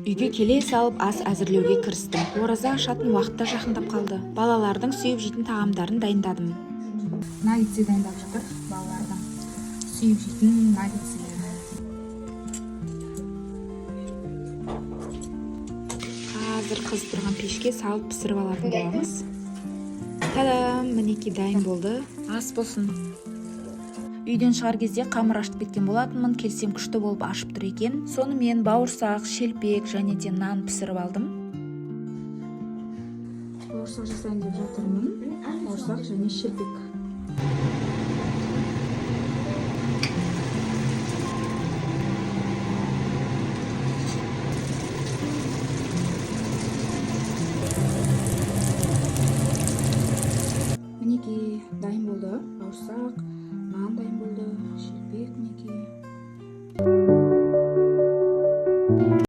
Үйге келе салып ас әзірлеуге кірістім. Ораза ашатын уақытта жақындап қалды. Балалардың сүйіп жейтін тағамдарын дайындадым. Наггетси дайындап жатыр балалардың сүйіп жейтін наггетсилері. Қазір қызып тұрған пешке салып пісіріп алатын боламыз. Тадам, мінекей дайын болды. Ас болсын. Үйден шығар кезде қамыр ашып кеткен болатынмын. Келсем күшті болып ашып тұр екен. Сонымен бауырсақ, шелпек және де нан пісіріп алдым. Бауырсақ жасайын деп жатырмын. Бауырсақ және шелпек.